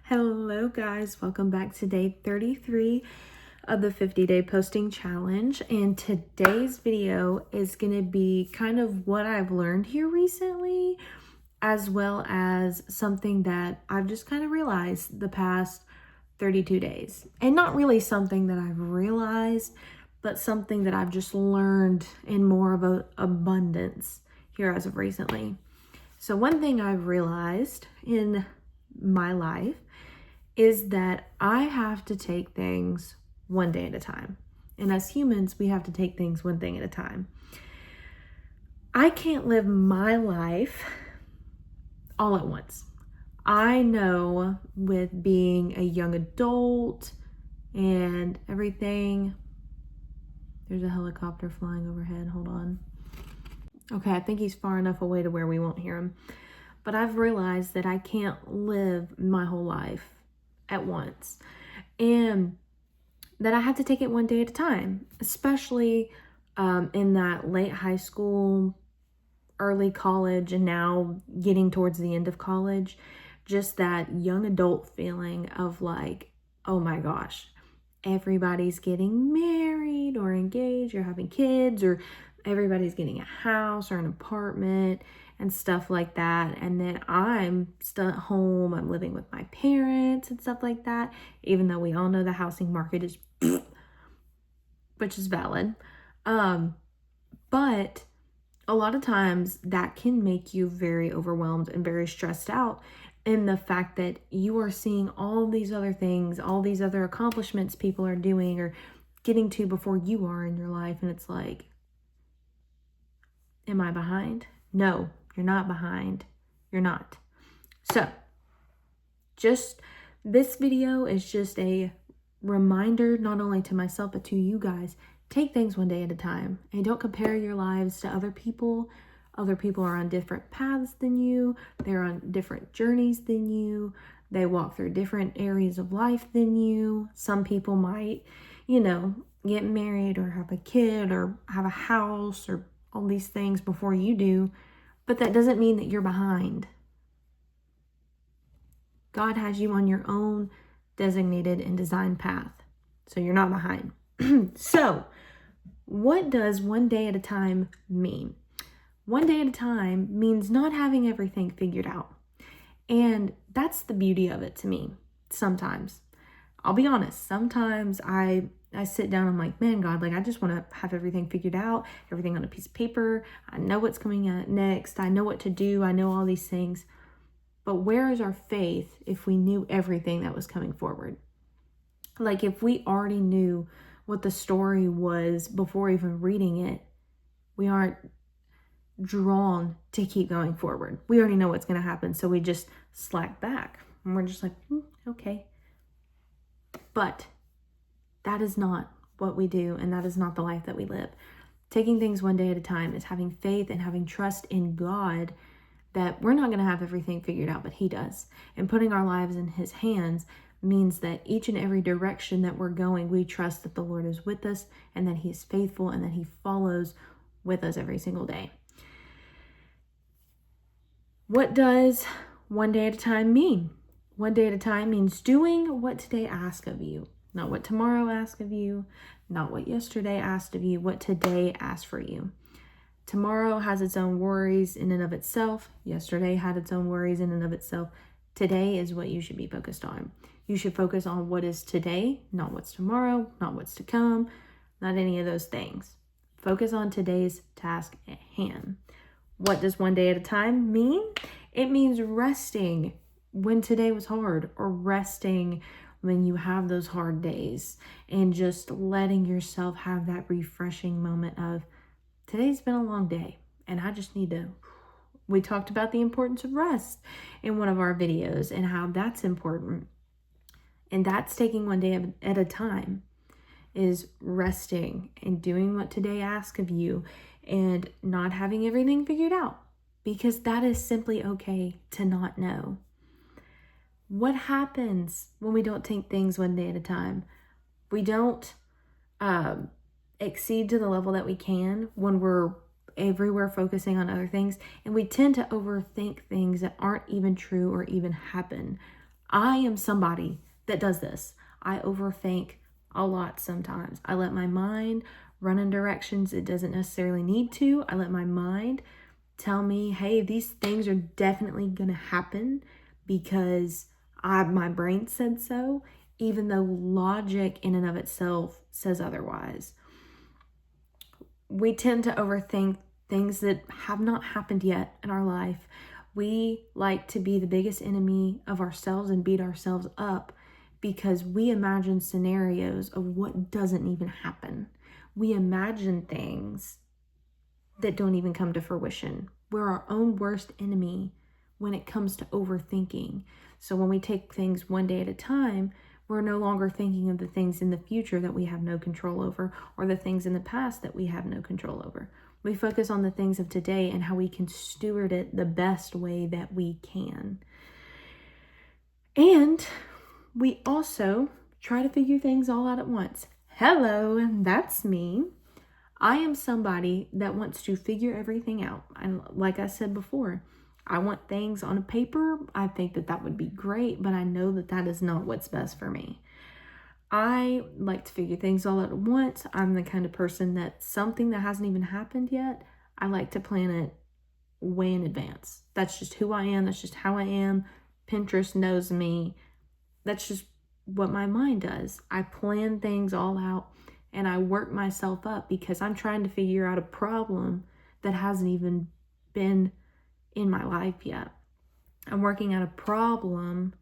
Hello guys, welcome back to day 33 of the 50-day posting challenge, and today's video is going to be kind of what I've learned here recently, as well as something that I've just kind of realized the past 32 days. And not really something that I've realized, but something that I've just learned in more of an abundance here as of recently. So one thing I've realized in my life is that I have to take things one day at a time. And as humans, we have to take things one thing at a time. I can't live my life all at once. I know with being a young adult and everything, there's a helicopter flying overhead. Hold on. Okay, I think he's far enough away to where we won't hear him. But I've realized that I can't live my whole life at once, and that I have to take it one day at a time, especially in that late high school, early college, and now getting towards the end of college. Just that young adult feeling of like, oh my gosh, everybody's getting married or engaged or having kids, or everybody's getting a house or an apartment and stuff like that. And then I'm still at home, I'm living with my parents and stuff like that, even though we all know the housing market is which is valid. But a lot of times that can make you very overwhelmed and very stressed out in the fact that you are seeing all these other things, all these other accomplishments people are doing or getting to before you are in your life. And it's like, am I behind? No, you're not behind. You're not. So just this video is just a reminder, not only to myself, but to you guys. Take things one day at a time, and don't compare your lives to other people. Other people are on different paths than you. They're on different journeys than you. They walk through different areas of life than you. Some people might, get married or have a kid or have a house or all these things before you do, but that doesn't mean that you're behind. God has you on your own designated and designed path, so you're not behind. So, what does one day at a time mean? One day at a time means not having everything figured out. And that's the beauty of it to me. Sometimes, I'll be honest, sometimes I sit down, I'm like, man, God, I just want to have everything figured out, everything on a piece of paper. I know what's coming up next. I know what to do. I know all these things. But where is our faith if we knew everything that was coming forward? Like if we already knew what the story was before even reading it, we aren't drawn to keep going forward. We already know what's going to happen, so we just slack back. And we're just like, okay. But that is not what we do, and that is not the life that we live. Taking things one day at a time is having faith and having trust in God that we're not going to have everything figured out, but He does. And putting our lives in His hands means that each and every direction that we're going, we trust that the Lord is with us and that He is faithful and that He follows with us every single day. What does one day at a time mean? One day at a time means doing what today asks of you, not what tomorrow asks of you, not what yesterday asked of you, what today asks for you. Tomorrow has its own worries in and of itself. Yesterday had its own worries in and of itself. Today is what you should be focused on. You should focus on what is today, not what's tomorrow, not what's to come, not any of those things. Focus on today's task at hand. What does one day at a time mean? It means resting when today was hard, or resting when you have those hard days, and just letting yourself have that refreshing moment of, today's been a long day and I just need to. We talked about the importance of rest in one of our videos and how that's important. And that's taking one day at a time, is resting and doing what today asks of you and not having everything figured out, because that is simply okay to not know. What happens when we don't take things one day at a time? We don't exceed to the level that we can when we're everywhere focusing on other things, and we tend to overthink things that aren't even true or even happen. I am somebody that does this. I overthink a lot sometimes. I let my mind run in directions it doesn't necessarily need to. I let my mind tell me, hey, these things are definitely going to happen because my brain said so, even though logic in and of itself says otherwise. We tend to overthink things that have not happened yet in our life. We like to be the biggest enemy of ourselves and beat ourselves up because we imagine scenarios of what doesn't even happen. We imagine things that don't even come to fruition. We're our own worst enemy when it comes to overthinking. So when we take things one day at a time, we're no longer thinking of the things in the future that we have no control over, or the things in the past that we have no control over. We focus on the things of today and how we can steward it the best way that we can. And we also try to figure things all out at once. Hello, that's me. I am somebody that wants to figure everything out. And like I said before, I want things on a paper. I think that would be great, but I know that is not what's best for me. I like to figure things all at once. I'm the kind of person that something that hasn't even happened yet, I like to plan it way in advance. That's just who I am. That's just how I am. Pinterest knows me. That's just what my mind does. I plan things all out and I work myself up because I'm trying to figure out a problem that hasn't even been in my life yet. I'm working out a problem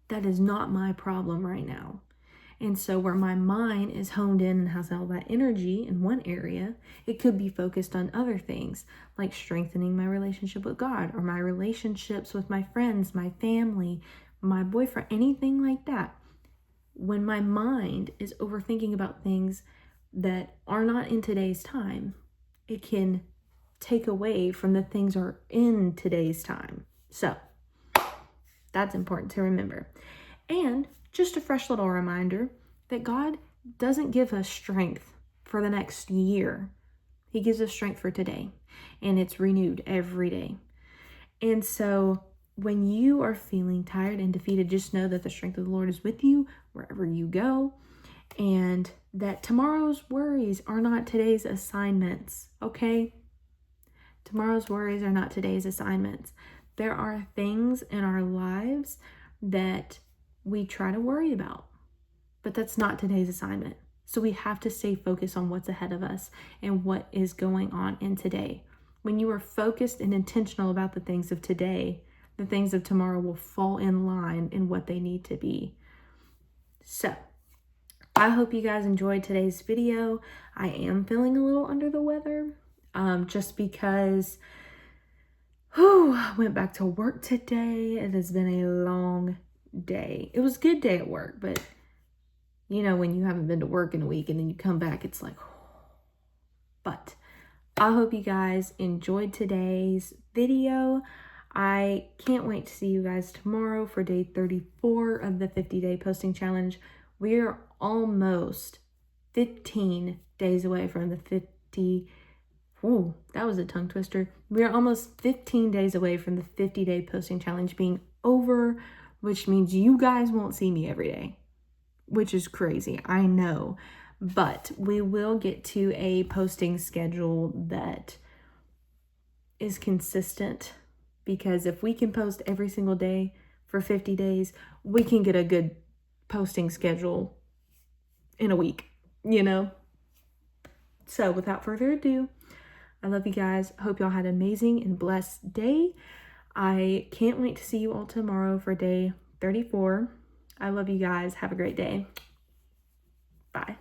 that is not my problem right now. And so where my mind is honed in and has all that energy in one area, it could be focused on other things like strengthening my relationship with God or my relationships with my friends, my family, my boyfriend, anything like that. When my mind is overthinking about things that are not in today's time, it can take away from the things that are in today's time. So that's important to remember. And just a fresh little reminder that God doesn't give us strength for the next year. He gives us strength for today, and it's renewed every day. And so when you are feeling tired and defeated, just know that the strength of the Lord is with you wherever you go, and that tomorrow's worries are not today's assignments, okay? Tomorrow's worries are not today's assignments. There are things in our lives that we try to worry about, but that's not today's assignment. So we have to stay focused on what's ahead of us and what is going on in today. When you are focused and intentional about the things of today, the things of tomorrow will fall in line in what they need to be. So I hope you guys enjoyed today's video. I am feeling a little under the weather, just because I went back to work today. It has been a long day. It was a good day at work, but you know, when you haven't been to work in a week and then you come back, it's like, but I hope you guys enjoyed today's video. I can't wait to see you guys tomorrow for day 34 of the 50-day posting challenge. We're almost 15 days away from the 50. Ooh, that was a tongue twister. We're almost 15 days away from the 50-day posting challenge being over, which means you guys won't see me every day, which is crazy, I know. But we will get to a posting schedule that is consistent, because if we can post every single day for 50 days, we can get a good posting schedule in a week, you know? So without further ado, I love you guys. Hope y'all had an amazing and blessed day. I can't wait to see you all tomorrow for day 34. I love you guys. Have a great day. Bye.